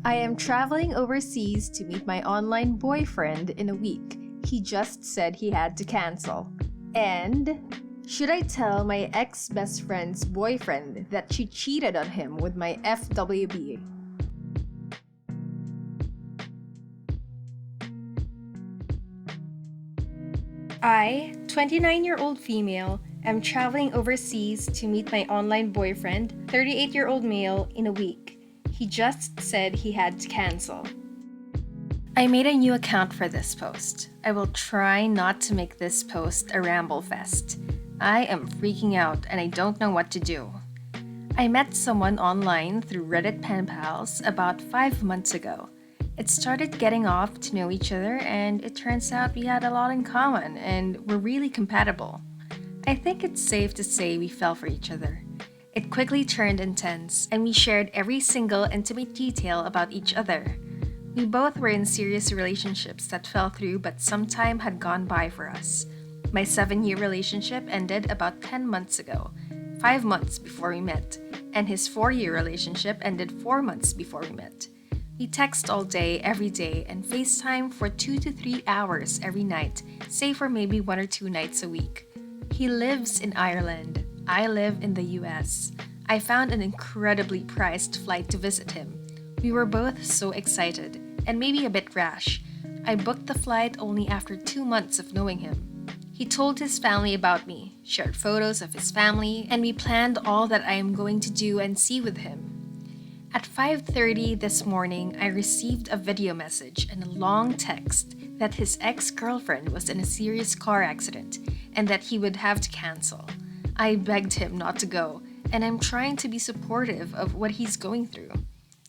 I am traveling overseas to meet my online boyfriend in a week. He just said he had to cancel. And should I tell my ex-best friend's boyfriend that she cheated on him with my FWB? I, 29-year-old female, am traveling overseas to meet my online boyfriend, 38-year-old male, in a week. He just said he had to cancel. I made a new account for this post. I will try not to make this post a ramble fest. I am freaking out and I don't know what to do. I met someone online through Reddit pen pals about 5 months ago. It started getting off to know each other and it turns out we had a lot in common and were really compatible. I think it's safe to say we fell for each other. It quickly turned intense and we shared every single intimate detail about each other. We both were in serious relationships that fell through but some time had gone by for us. My 7-year relationship ended about 10 months ago, 5 months before we met, and his 4-year relationship ended 4 months before we met. We text all day, every day, and FaceTime for 2 to 3 hours every night, save for maybe 1 or 2 nights a week. He lives in Ireland. I live in the US. I found an incredibly priced flight to visit him. We were both so excited, and maybe a bit rash. I booked the flight only after 2 months of knowing him. He told his family about me, shared photos of his family, and we planned all that I am going to do and see with him. At 5:30 this morning, I received a video message and a long text that his ex-girlfriend was in a serious car accident and that he would have to cancel. I begged him not to go, and I'm trying to be supportive of what he's going through.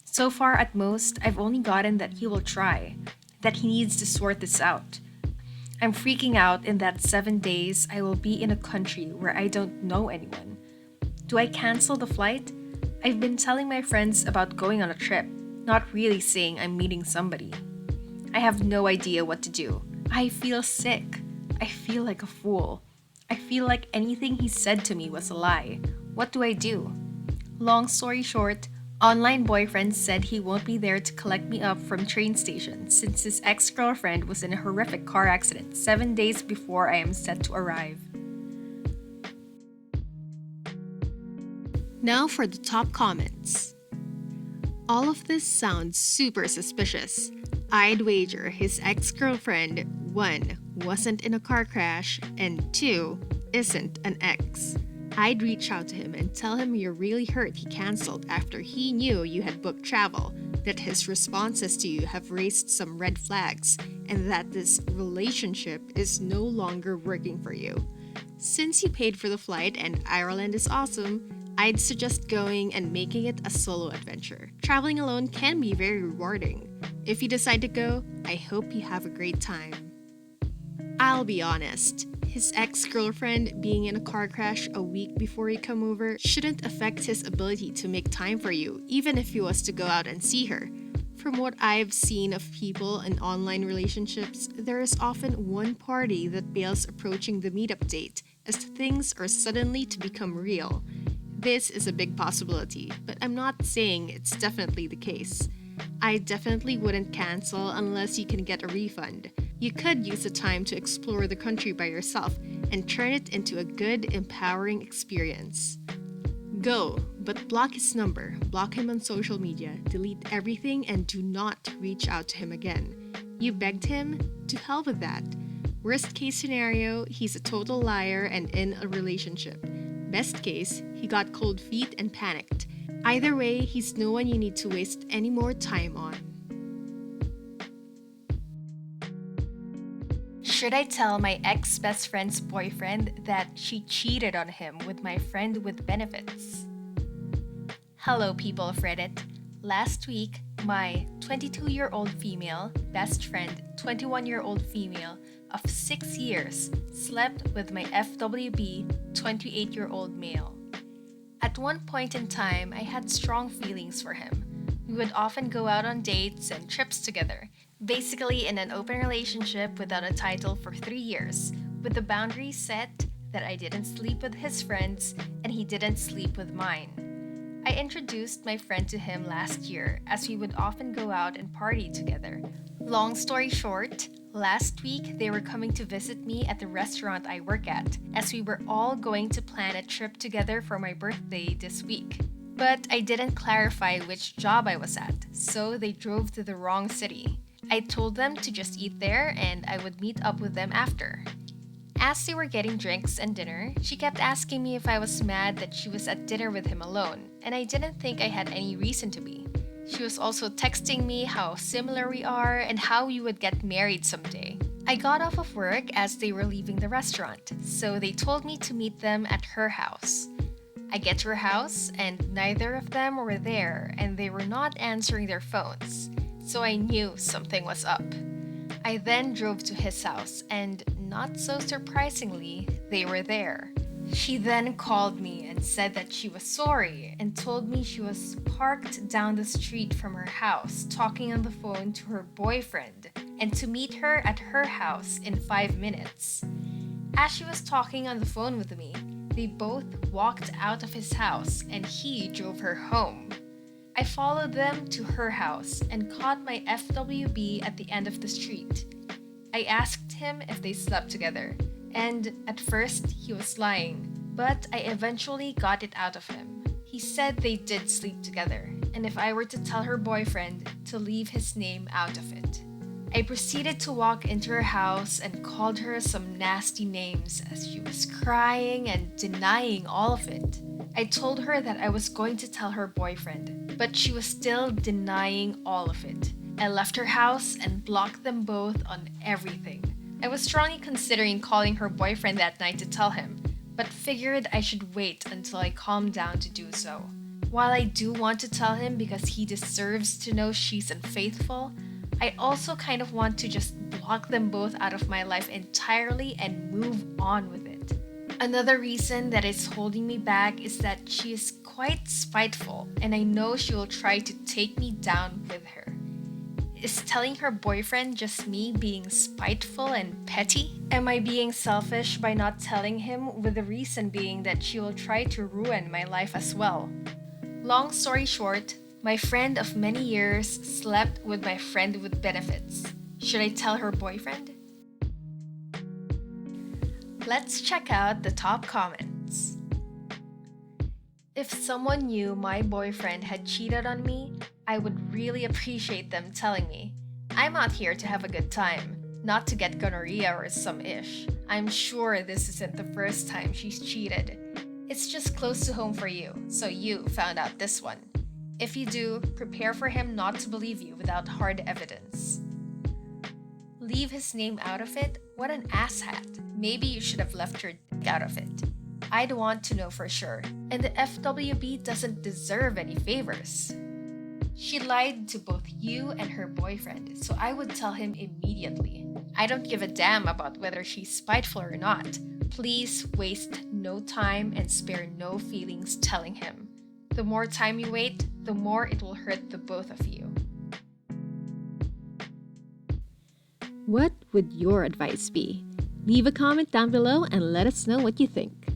So far, at most, I've only gotten that he will try, that he needs to sort this out. I'm freaking out in that 7 days I will be in a country where I don't know anyone. Do I cancel the flight? I've been telling my friends about going on a trip, not really saying I'm meeting somebody. I have no idea what to do. I feel sick. I feel like a fool. I feel like anything he said to me was a lie. What do I do? Long story short, online boyfriend said he won't be there to collect me up from train station since his ex-girlfriend was in a horrific car accident 7 days before I am set to arrive. Now for the top comments. All of this sounds super suspicious. I'd wager his ex-girlfriend, 1, wasn't in a car crash, and 2, isn't an ex. I'd reach out to him and tell him you're really hurt he canceled after he knew you had booked travel, that his responses to you have raised some red flags, and that this relationship is no longer working for you. Since you paid for the flight and Ireland is awesome, I'd suggest going and making it a solo adventure. Traveling alone can be very rewarding. If you decide to go, I hope you have a great time. I'll be honest, his ex-girlfriend being in a car crash a week before you come over shouldn't affect his ability to make time for you, even if he was to go out and see her. From what I've seen of people in online relationships, there is often one party that bails approaching the meetup date as things are suddenly to become real. This is a big possibility, but I'm not saying it's definitely the case. I definitely wouldn't cancel unless you can get a refund. You could use the time to explore the country by yourself and turn it into a good, empowering experience. Go, but block his number, block him on social media, delete everything, and do not reach out to him again. You begged him? To hell with that. Worst case scenario, he's a total liar and in a relationship. Best case, he got cold feet and panicked. Either way, he's no one you need to waste any more time on. Should I tell my ex-best friend's boyfriend that she cheated on him with my friend with benefits? Hello, people of Reddit. Last week, my 22-year-old female best friend, 21-year-old female of 6 years, slept with my FWB, 28-year-old male. At one point in time, I had strong feelings for him. We would often go out on dates and trips together, basically in an open relationship without a title for 3 years, with the boundary set that I didn't sleep with his friends and he didn't sleep with mine. I I introduced my friend to him last year as we would often go out and party together. Long story short, last week they were coming to visit me at the restaurant I work at, as we were all going to plan a trip together for my birthday this week. But I didn't clarify which job I was at, so they drove to the wrong city. I told them to just eat there and I would meet up with them after. As they were getting drinks and dinner, she kept asking me if I was mad that she was at dinner with him alone, and I didn't think I had any reason to be. She was also texting me how similar we are and how we would get married someday. I got off of work as they were leaving the restaurant, so they told me to meet them at her house. I get to her house, and neither of them were there, and they were not answering their phones, so I knew something was up. I then drove to his house, and not so surprisingly, they were there. She then called me and said that she was sorry and told me she was parked down the street from her house talking on the phone to her boyfriend and to meet her at her house in 5 minutes. As she was talking on the phone with me, they both walked out of his house and he drove her home. I followed them to her house and caught my FWB at the end of the street. I asked him if they slept together, and at first he was lying, but I eventually got it out of him. He said they did sleep together, and if I were to tell her boyfriend to leave his name out of it. I proceeded to walk into her house and called her some nasty names as she was crying and denying all of it. I told her that I was going to tell her boyfriend, but she was still denying all of it. I left her house and blocked them both on everything. I was strongly considering calling her boyfriend that night to tell him, but figured I should wait until I calmed down to do so. While I do want to tell him because he deserves to know she's unfaithful, I also kind of want to just block them both out of my life entirely and move on with it. Another reason that is holding me back is that she is quite spiteful, and I know she will try to take me down with her. Is telling her boyfriend just me being spiteful and petty? Am I being selfish by not telling him, with the reason being that she will try to ruin my life as well? Long story short, my friend of many years slept with my friend with benefits. Should I tell her boyfriend? Let's check out the top comments. If someone knew my boyfriend had cheated on me, I would really appreciate them telling me. I'm out here to have a good time, not to get gonorrhea or some ish. I'm sure this isn't the first time she's cheated. It's just close to home for you, so you found out this one. If you do, prepare for him not to believe you without hard evidence. Leave his name out of it? What an asshat. Maybe you should have left your dick out of it. I'd want to know for sure, and the FWB doesn't deserve any favors. She lied to both you and her boyfriend, so I would tell him immediately. I don't give a damn about whether she's spiteful or not. Please waste no time and spare no feelings telling him. The more time you wait, the more it will hurt the both of you. What would your advice be? Leave a comment down below and let us know what you think.